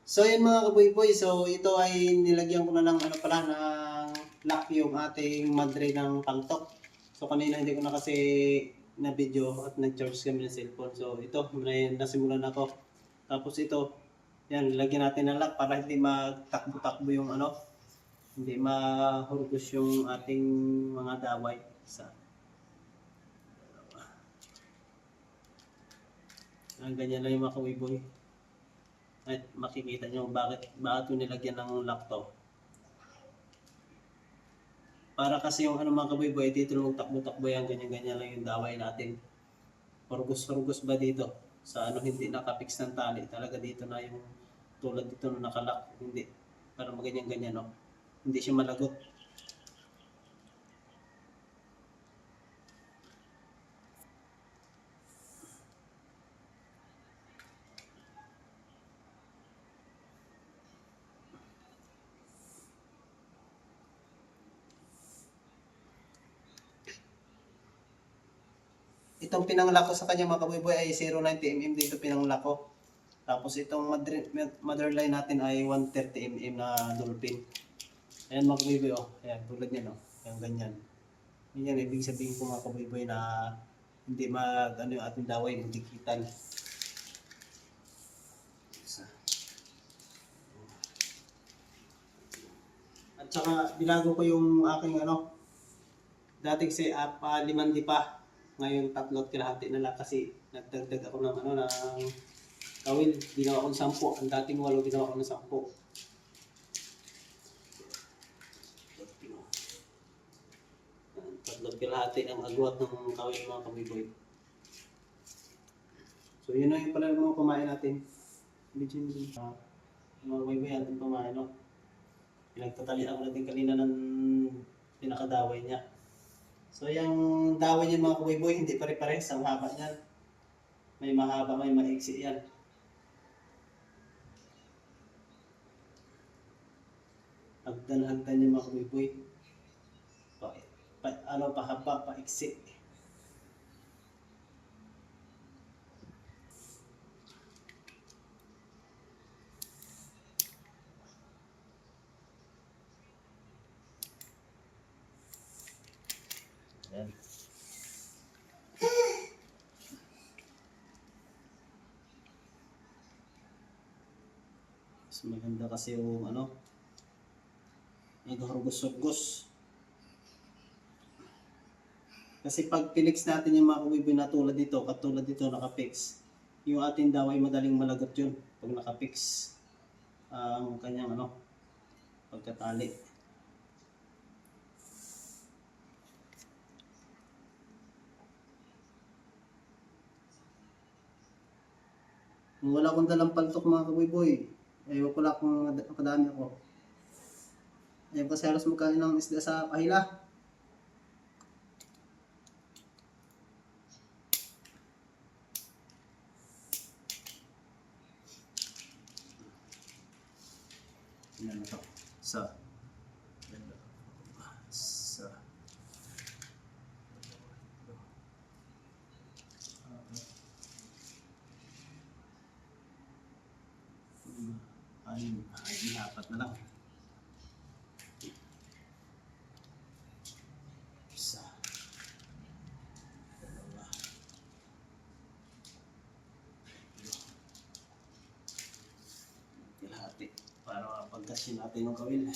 So yun mga kaboy-boy, so ito ay nilagyan ko na ng ano pala ng lock yung ating madre ng paltok. So kanina hindi ko na kasi na video at nag-charge kami ng cellphone. So ito, nasimulan ako. Tapos ito, yan, lagyan natin ng lock para hindi magtakbo-takbo yung ano, hindi mahurgos yung ating mga daway. Sa ganyan lang yung mga kaboy-boy. At makikita nyo bakit yung nilagyan ng lock to. Para kasi yung ano mga kaboy-boy, dito nung takbo-takbo yan, ganyan-ganyan lang yung daway natin. Hurgos-hurgos ba dito? Sa ano hindi nakapix ng tali, talaga dito na yung tulad dito nung nakalock, hindi. Para maganyan-ganyan, no? Hindi siya malagot. Itong pinanglako sa kanya mga kaboy-boy ay 090mm dito pinanglako. Tapos itong mother line natin ay 130mm na dolphin. Ayan mga kaboy-boy, oh. Ayan, tulad yan, oh. Ayan, ganyan. Yan, ibig sabihin ko mga kaboy-boy na hindi ano yung ating daway, magdikitan. At saka binago ko yung aking ano, dating si 5 pa. Ngayon 3.5 na lang kasi nagdagdag ako ng ano ng kawil. Ginawa ko ng 10. Ang dating 8 ginawa ko ng 10. 3.5 ang agwat ng kawil mga kabiboy. So yun na yung pala yung mga kumain natin. Medyo mga kabiboy natin kumain, no? Pinagtatalian ko natin kanina ng pinakadaway niya. So yung daway niya mga kabiboy, hindi pare-pares ang haba niyan. May mahaba, may maiksi yan. Hagdan-hagdan niya mga kabiboy. Pahaba, paiksi. Ayan. Mas maganda kasi yung ano, naghurgos-hurgos. Kasi pag pinix natin yung mga kabiboy na tulad dito, katulad dito nakapix, yung ating daway madaling malagot yun pag nakapix ang kanyang ano, pagkatali. Kung wala akong dalang paltok mga kabiboy, ayaw ko lang kung kadami ako. Ayaw kasi halos magkain ng isda sa pahila. Yan na to. Sa ay apat na lang. Isa, dalawa, kalahati para pagkasin natin yung kawil.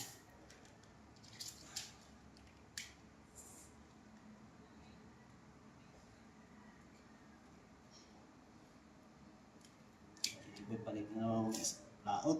Palit na ng laot.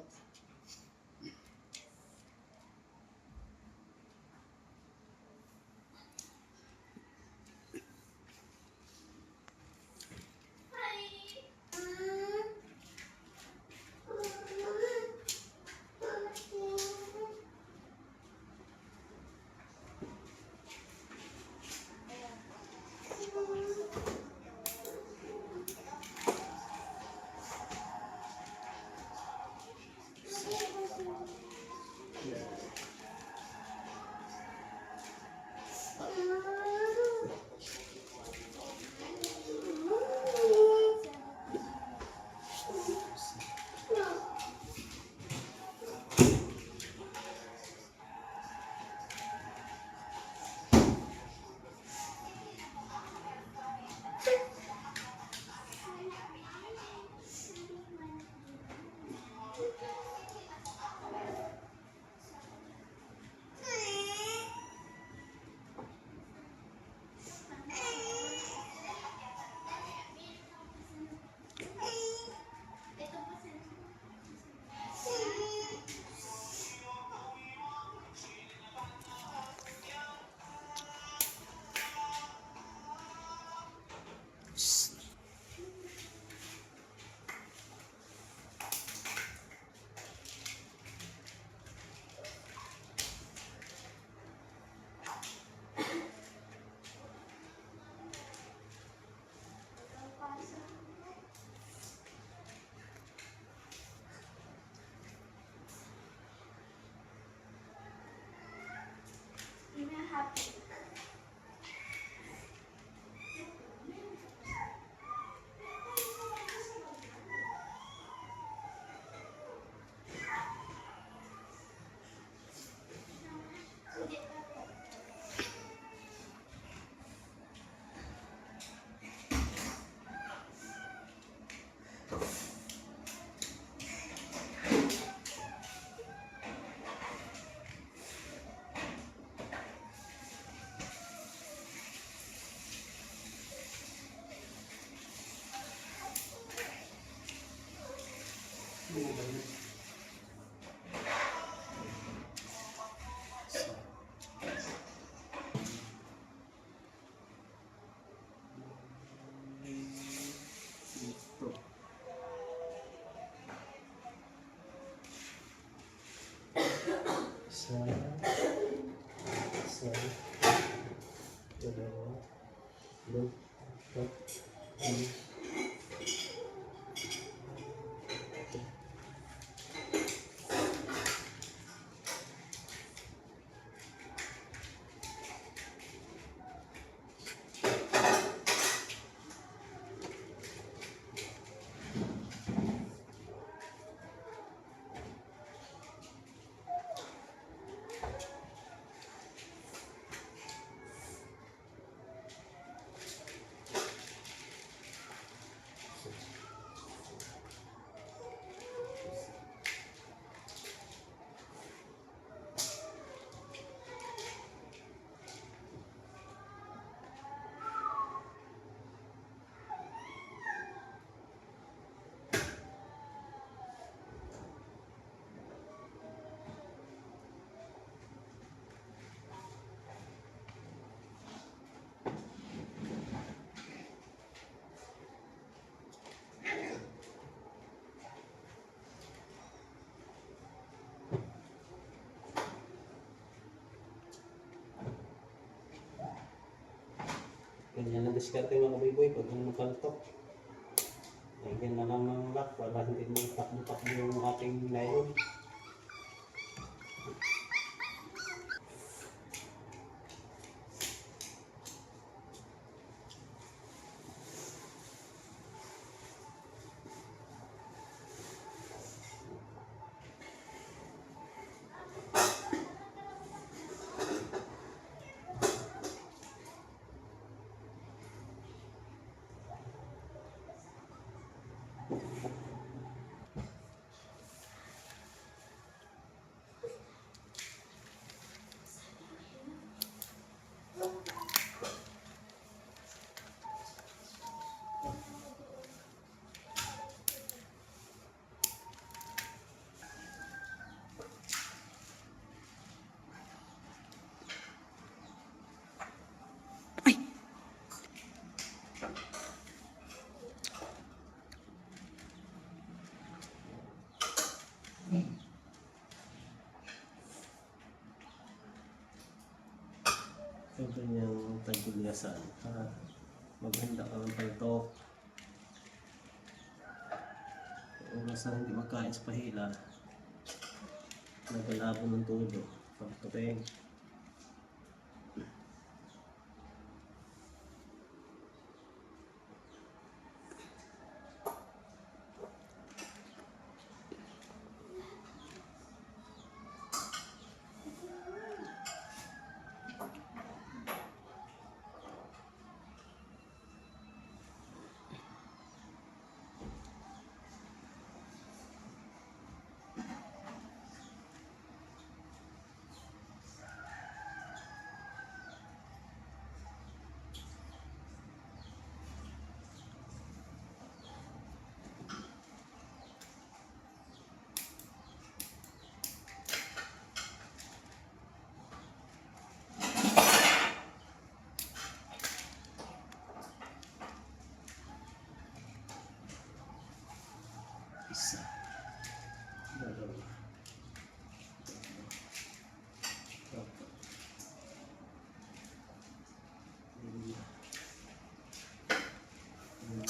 Isa, isa, dalawa, tatlo, ganyan ang diskarte mga kabiboy pag nakaltok. Lagyan na lang ng lock para hindi mo takbo-takbo yung ating nylon. Ito niyang tagulyasan para maghanda ka ng paltok. Oras na hindi magkain sa pahila, nagalabo ng tulo, pagtupeng. Isa, dalawa, tatlo, lima, enam,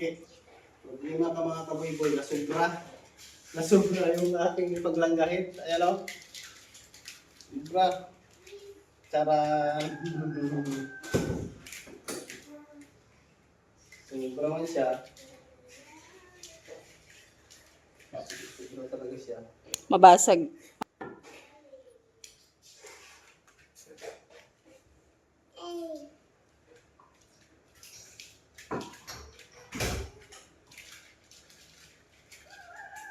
Okay. Problema ka mga kaboy-boy, nasubra yung aking paglangahit. Ayan o. Sobra. Charan. Sobra man siya. Sobra talaga siya. Mabasag.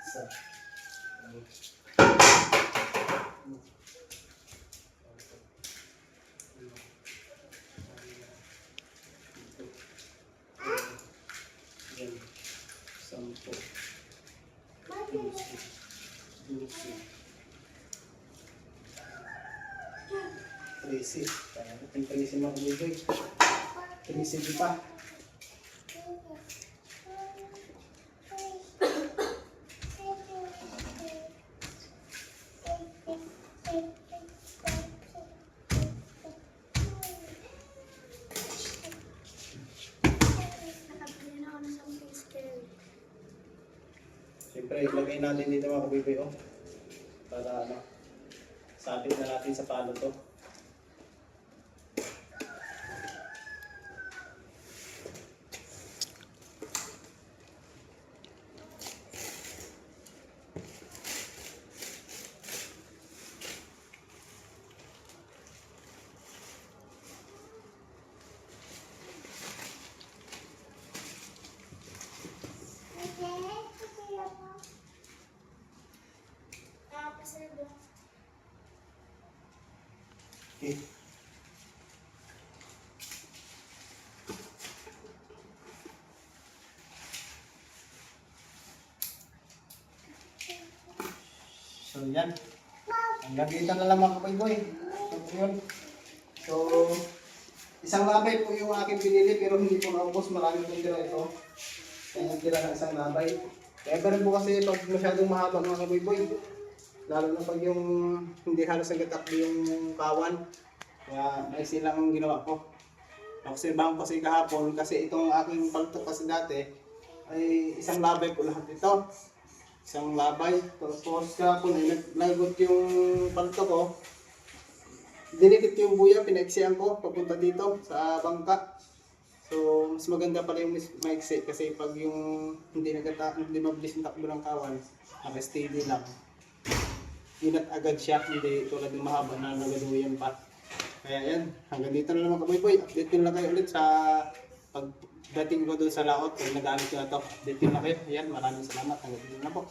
Isa. Yan. 10. 12. 13. Kaya natin 13 mga kaboy-boy. 13 di pa. Nakabili na ako ng something scary. Siyempre, ilagay natin dito mga kaboy-boy, oh. Para ano, sabit na natin sa palo to. Okay. So yan. Hanggang dito na lang mga kaboy-boy. So yun. So, isang labay po yung aking pinili pero hindi po naubos. Marami pong tira ito. Kaya tira ng isang labay. Kaya rin po kasi pag masyadong mahaba mga kaboy-boy, lalo na pag yung hindi halos nagtatakbo yung kawan. Kaya maiksi lang ang ginawa ko. Naobserbahan ko kasi kahapon kasi itong aking paltok kasi dati ay isang labay po lahat ito. Isang labay. Tapos kahapon ay naglagot yung paltok ko. Dinikit yung buya, pinaiksihan ko papunta dito sa bangka. So, mas maganda pala yung maiksi kasi pag yung hindi mabilis yung takbo ng kawan, naka-steady lang. Inat agad siya, hindi tulad ng mahaba na nagaduyan pa. Kaya yan, hanggang dito na naman kaboy-boy. Update nyo lang kayo ulit sa pagdating ko doon sa laot. Pag nagamit ko na ito, update nyo lang kayo. Ayan, maraming salamat. Hanggang dito na po.